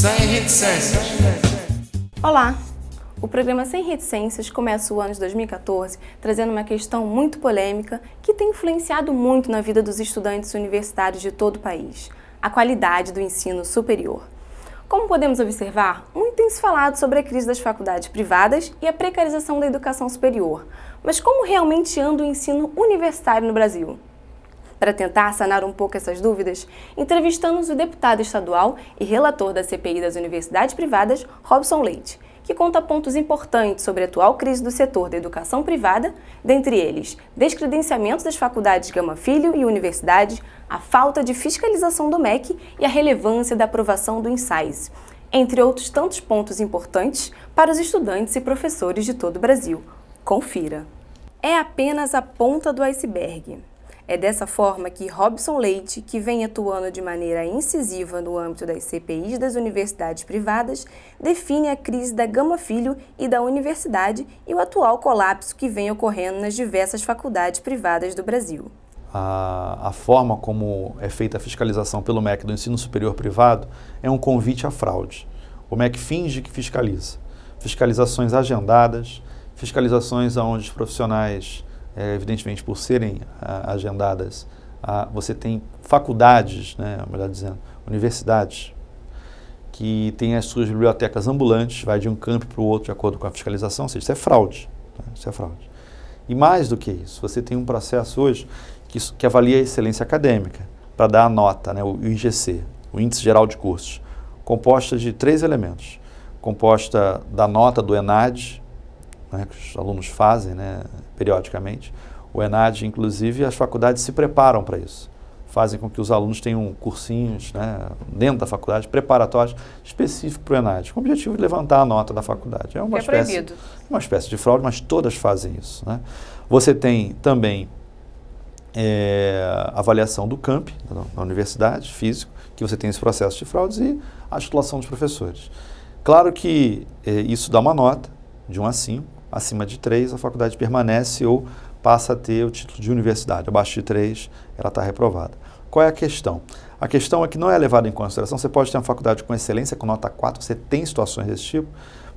Sem reticências. Olá! O programa Sem Reticências começa o ano de 2014 trazendo uma questão muito polêmica que tem influenciado muito na vida dos estudantes universitários de todo o país: a qualidade do ensino superior. Como podemos observar, muito tem se falado sobre a crise das faculdades privadas e a precarização da educação superior. Mas como realmente anda o ensino universitário no Brasil? Para tentar sanar um pouco essas dúvidas, entrevistamos o deputado estadual e relator da CPI das universidades privadas, Robson Leite, que conta pontos importantes sobre a atual crise do setor da educação privada, dentre eles, descredenciamento das faculdades Gama Filho e universidades, a falta de fiscalização do MEC e a relevância da aprovação do INSAIS, entre outros tantos pontos importantes para os estudantes e professores de todo o Brasil. Confira! É apenas a ponta do iceberg. É dessa forma que Robson Leite, que vem atuando de maneira incisiva no âmbito das CPIs das universidades privadas, define a crise da Gama Filho e da universidade e o atual colapso que vem ocorrendo nas diversas faculdades privadas do Brasil. A forma como é feita a fiscalização pelo MEC do ensino superior privado é um convite à fraude. O MEC finge que fiscaliza. Fiscalizações agendadas, fiscalizações onde os profissionais, evidentemente por serem agendadas, você tem faculdades, melhor dizendo, universidades, que têm as suas bibliotecas ambulantes, vai de um campo para o outro de acordo com a fiscalização, ou seja, isso é fraude. Isso é fraude. E mais do que isso, você tem um processo hoje que avalia a excelência acadêmica, para dar a nota, o IGC, o Índice Geral de Cursos, composta de 3 elementos. Composta da nota do ENAD, que os alunos fazem periodicamente. O ENAD, inclusive, as faculdades se preparam para isso. Fazem com que os alunos tenham cursinhos dentro da faculdade, preparatórios, específicos para o ENAD, com o objetivo de levantar a nota da faculdade. É uma espécie de fraude, mas todas fazem isso. Você tem também avaliação do campi, da universidade, físico, que você tem esse processo de fraudes, e a titulação dos professores. Claro que isso dá uma nota de 1 a 5, acima de 3 a faculdade permanece ou passa a ter o título de universidade. Abaixo de 3 ela está reprovada. Qual é a questão? A questão é que não é levada em consideração. Você pode ter uma faculdade com excelência, com nota 4, você tem situações desse tipo,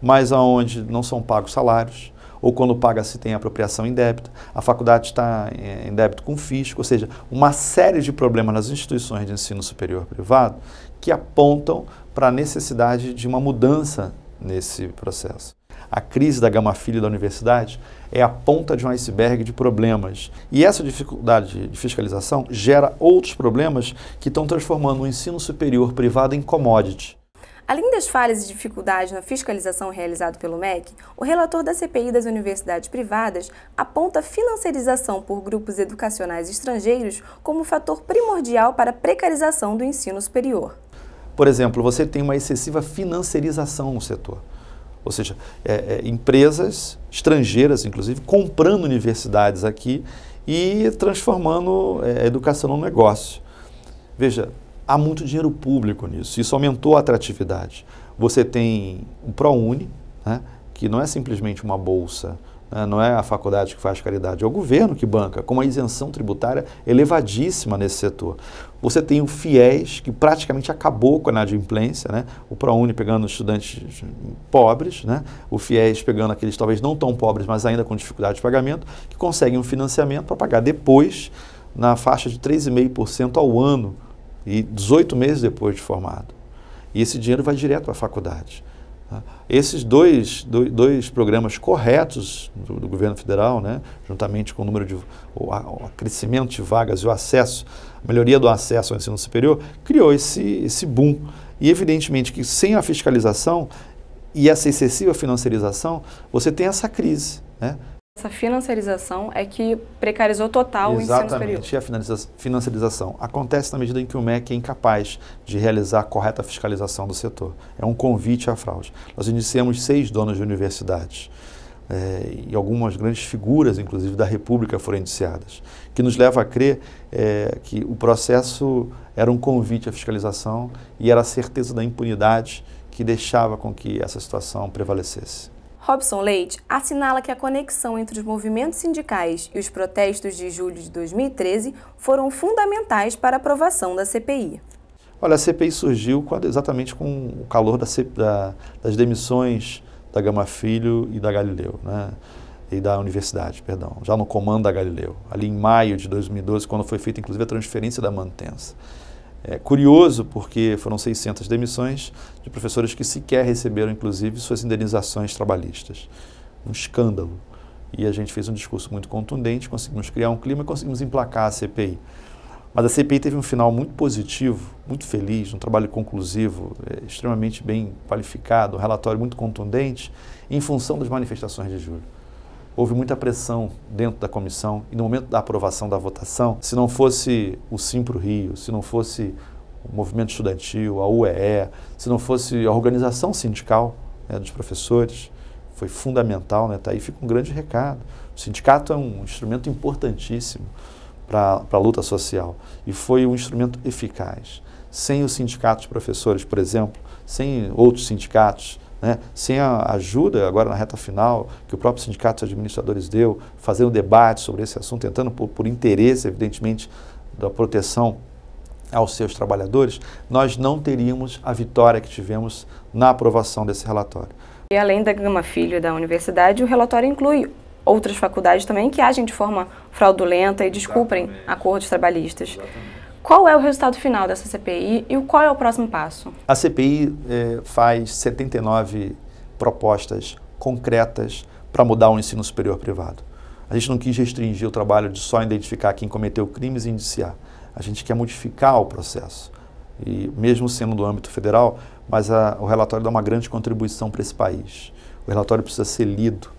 mas onde não são pagos salários, ou quando paga se tem apropriação indébita, a faculdade está em débito com fisco, ou seja, uma série de problemas nas instituições de ensino superior privado que apontam para a necessidade de uma mudança nesse processo. A crise da Gama Filho da universidade é a ponta de um iceberg de problemas. E essa dificuldade de fiscalização gera outros problemas que estão transformando o ensino superior privado em commodity. Além das falhas e dificuldades na fiscalização realizada pelo MEC, o relator da CPI das universidades privadas aponta a financiarização por grupos educacionais estrangeiros como fator primordial para a precarização do ensino superior. Por exemplo, você tem uma excessiva financiarização no setor. Ou seja, empresas estrangeiras, inclusive, comprando universidades aqui e transformando a educação num negócio. Veja, há muito dinheiro público nisso, isso aumentou a atratividade. Você tem o ProUni, que não é simplesmente uma bolsa, não é a faculdade que faz caridade, é o governo que banca, com uma isenção tributária elevadíssima nesse setor. Você tem o FIES, que praticamente acabou com a inadimplência, o ProUni pegando estudantes pobres, o FIES pegando aqueles talvez não tão pobres, mas ainda com dificuldade de pagamento, que conseguem um financiamento para pagar depois na faixa de 3,5% ao ano e 18 meses depois de formado. E esse dinheiro vai direto para a faculdade. Esses dois programas corretos do governo federal, juntamente com o número de o crescimento de vagas e o acesso, a melhoria do acesso ao ensino superior, criou esse boom. E evidentemente que sem a fiscalização e essa excessiva financiarização, você tem essa crise. Essa financiarização é que precarizou total o ensino superior. Exatamente, a financiarização acontece na medida em que o MEC é incapaz de realizar a correta fiscalização do setor. É um convite à fraude. Nós iniciamos 6 donos de universidades e algumas grandes figuras, inclusive da República, foram indiciadas, que nos leva a crer que o processo era um convite à fiscalização e era a certeza da impunidade que deixava com que essa situação prevalecesse. Robson Leite assinala que a conexão entre os movimentos sindicais e os protestos de julho de 2013 foram fundamentais para a aprovação da CPI. Olha, a CPI surgiu exatamente com o calor das demissões da Gama Filho e da Galileu, né? E da universidade, perdão, já no comando da Galileu, ali em maio de 2012, quando foi feita inclusive a transferência da mantença. É curioso porque foram 600 demissões de professores que sequer receberam inclusive suas indenizações trabalhistas. Um escândalo. E a gente fez um discurso muito contundente, conseguimos criar um clima e conseguimos emplacar a CPI. Mas a CPI teve um final muito positivo, muito feliz, um trabalho conclusivo, extremamente bem qualificado, um relatório muito contundente, em função das manifestações de julho. Houve muita pressão dentro da comissão e no momento da aprovação da votação, se não fosse o Simpro Rio, se não fosse o movimento estudantil, a UEE, se não fosse a organização sindical, né, dos professores, foi fundamental, né? Tá aí fica um grande recado. O sindicato é um instrumento importantíssimo para a luta social e foi um instrumento eficaz. Sem o sindicato de professores, por exemplo, sem outros sindicatos, né, sem a ajuda agora na reta final que o próprio sindicato de administradores deu, fazendo debate sobre esse assunto, tentando por interesse, evidentemente, da proteção aos seus trabalhadores, nós não teríamos a vitória que tivemos na aprovação desse relatório. E além da Gama Filho e da universidade, o relatório inclui outras faculdades também que agem de forma fraudulenta e descumprem acordos trabalhistas. Exatamente. Qual é o resultado final dessa CPI e qual é o próximo passo? A CPI faz 79 propostas concretas para mudar o ensino superior privado. A gente não quis restringir o trabalho de só identificar quem cometeu crimes e indiciar. A gente quer modificar o processo. E mesmo sendo do âmbito federal, mas o relatório dá uma grande contribuição para esse país. O relatório precisa ser lido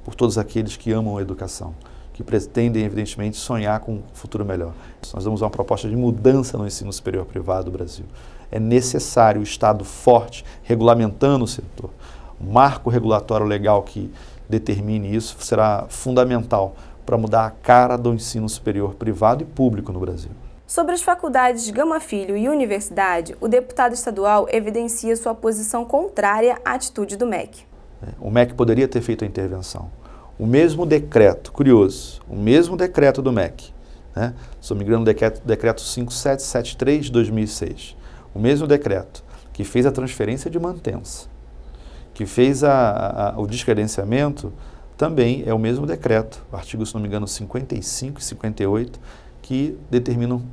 por todos aqueles que amam a educação, que pretendem, evidentemente, sonhar com um futuro melhor. Nós damos uma proposta de mudança no ensino superior privado do Brasil. É necessário o Estado forte, regulamentando o setor. O marco regulatório legal que determine isso será fundamental para mudar a cara do ensino superior privado e público no Brasil. Sobre as faculdades Gama Filho e universidade, o deputado estadual evidencia sua posição contrária à atitude do MEC. O MEC poderia ter feito a intervenção. O mesmo decreto, curioso, o mesmo decreto do MEC, né? Se não me engano, o decreto 5773 de 2006, o mesmo decreto que fez a transferência de mantença, que fez o descredenciamento, também é o mesmo decreto, o artigo, se não me engano, 55 e 58, que determinam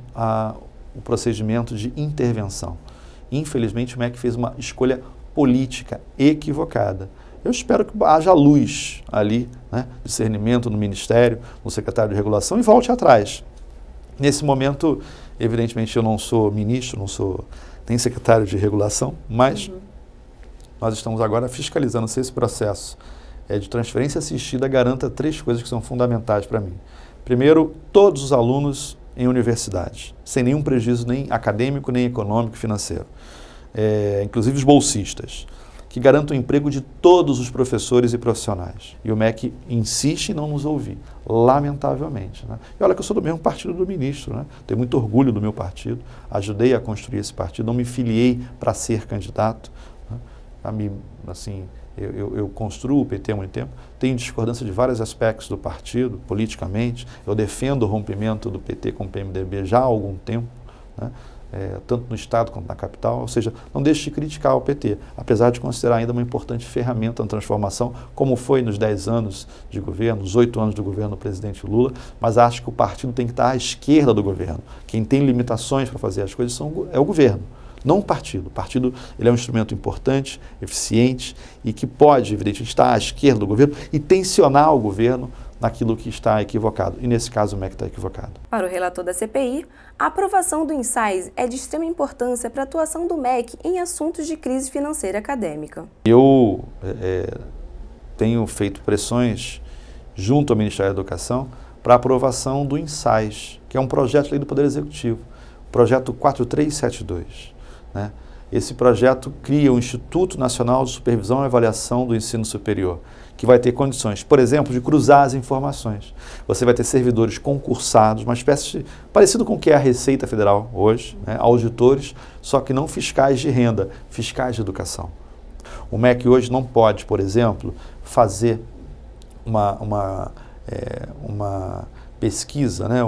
o procedimento de intervenção. Infelizmente, o MEC fez uma escolha política equivocada. Eu espero que haja luz ali, né, discernimento no Ministério, no secretário de Regulação e volte atrás. Nesse momento, evidentemente, eu não sou ministro, não sou nem secretário de Regulação, mas nós estamos agora fiscalizando se esse processo de transferência assistida garanta 3 coisas que são fundamentais para mim. Primeiro, todos os alunos em universidades, sem nenhum prejuízo nem acadêmico, nem econômico, financeiro. Inclusive os bolsistas, que garantam o emprego de todos os professores e profissionais. E o MEC insiste em não nos ouvir, lamentavelmente, né? E olha que eu sou do mesmo partido do ministro, né? Tenho muito orgulho do meu partido, ajudei a construir esse partido, não me filiei para ser candidato, né? Eu construo o PT há muito tempo, tenho discordância de vários aspectos do partido, politicamente, eu defendo o rompimento do PT com o PMDB já há algum tempo, né? Tanto no Estado quanto na capital, ou seja, não deixe de criticar o PT, apesar de considerar ainda uma importante ferramenta na transformação, como foi nos 10 anos de governo, os 8 anos do governo do presidente Lula, mas acho que o partido tem que estar à esquerda do governo. Quem tem limitações para fazer as coisas é o governo, não o partido. O partido ele é um instrumento importante, eficiente e que pode, evidentemente, estar à esquerda do governo e tensionar o governo naquilo que está equivocado. E nesse caso o MEC está equivocado. Para o relator da CPI, a aprovação do INSAIS é de extrema importância para a atuação do MEC em assuntos de crise financeira acadêmica. Eu tenho feito pressões junto ao Ministério da Educação para a aprovação do INSAIS, que é um projeto de lei do Poder Executivo, projeto 4372, né? Esse projeto cria o Instituto Nacional de Supervisão e Avaliação do Ensino Superior, que vai ter condições, por exemplo, de cruzar as informações. Você vai ter servidores concursados, uma espécie de, parecido com o que é a Receita Federal hoje, né, auditores, só que não fiscais de renda, fiscais de educação. O MEC hoje não pode, por exemplo, fazer uma pesquisa, né,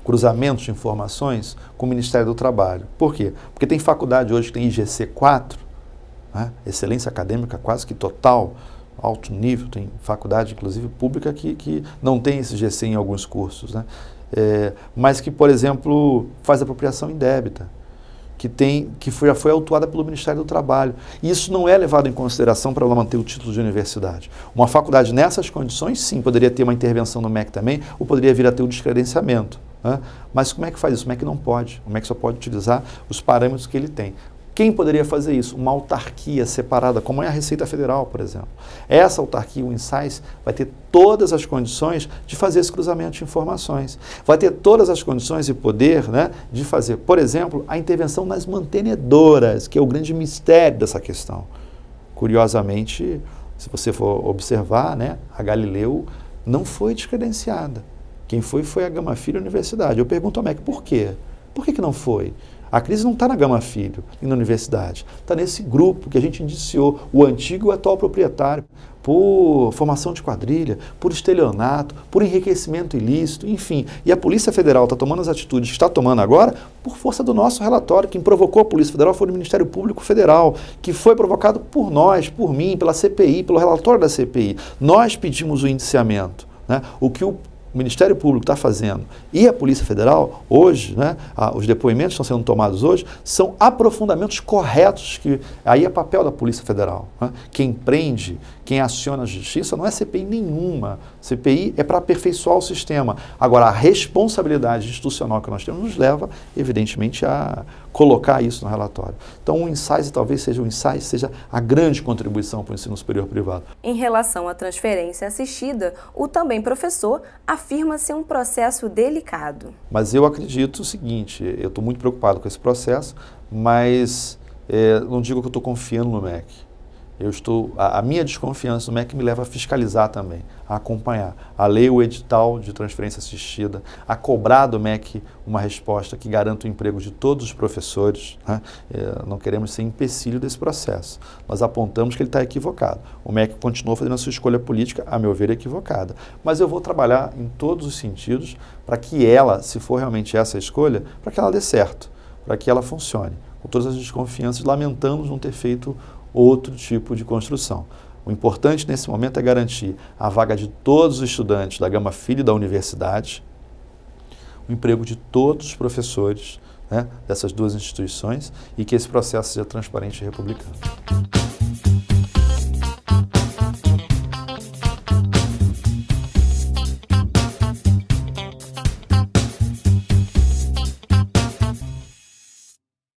cruzamentos de informações com o Ministério do Trabalho. Por quê? Porque tem faculdade hoje que tem IGC 4, né? Excelência acadêmica quase que total, alto nível, tem faculdade, inclusive, pública que não tem esse IGC em alguns cursos, né? Mas que, por exemplo, faz apropriação indébita, que já foi autuada pelo Ministério do Trabalho. E isso não é levado em consideração para ela manter o título de universidade. Uma faculdade nessas condições, sim, poderia ter uma intervenção no MEC também, ou poderia vir a ter um descredenciamento, né? Mas como é que faz isso? O MEC não pode. O MEC só pode utilizar os parâmetros que ele tem. Quem poderia fazer isso? Uma autarquia separada, como é a Receita Federal, por exemplo. Essa autarquia, o INSAIS, vai ter todas as condições de fazer esse cruzamento de informações. Vai ter todas as condições e poder, né, de fazer, por exemplo, a intervenção nas mantenedoras, que é o grande mistério dessa questão. Curiosamente, se você for observar, né, a Galileu não foi descredenciada. Quem foi a Gama Filho Universidade. Eu pergunto ao MEC, por quê? Por que não foi? A crise não está na Gama Filho e na universidade, está nesse grupo que a gente indiciou, o antigo e o atual proprietário, por formação de quadrilha, por estelionato, por enriquecimento ilícito, enfim. E a Polícia Federal está tomando as atitudes que está tomando agora por força do nosso relatório. Quem provocou a Polícia Federal foi o Ministério Público Federal, que foi provocado por nós, por mim, pela CPI, pelo relatório da CPI. Nós pedimos o indiciamento, né? O que o Ministério Público está fazendo e a Polícia Federal, hoje, né, os depoimentos que estão sendo tomados hoje, são aprofundamentos corretos, que aí é papel da Polícia Federal, né? Quem prende, quem aciona a justiça não é CPI nenhuma. CPI é para aperfeiçoar o sistema. Agora, a responsabilidade institucional que nós temos nos leva, evidentemente, a colocar isso no relatório. Então, o INSAIS talvez seja a grande contribuição para o ensino superior privado. Em relação à transferência assistida, o também professor afirma ser um processo delicado. Mas eu acredito o seguinte, eu estou muito preocupado com esse processo, mas não digo que eu estou confiando no MEC. A minha desconfiança no MEC me leva a fiscalizar também, a acompanhar, a ler o edital de transferência assistida, a cobrar do MEC uma resposta que garanta o emprego de todos os professores, né? Não queremos ser empecilho desse processo. Nós apontamos que ele está equivocado. O MEC continua fazendo a sua escolha política, a meu ver, equivocada. Mas eu vou trabalhar em todos os sentidos para que ela, se for realmente essa a escolha, para que ela dê certo, para que ela funcione. Com todas as desconfianças, lamentamos não ter feito outro tipo de construção. O importante nesse momento é garantir a vaga de todos os estudantes da Gama Filho e da universidade, o emprego de todos os professores, né, dessas duas instituições, e que esse processo seja transparente e republicano.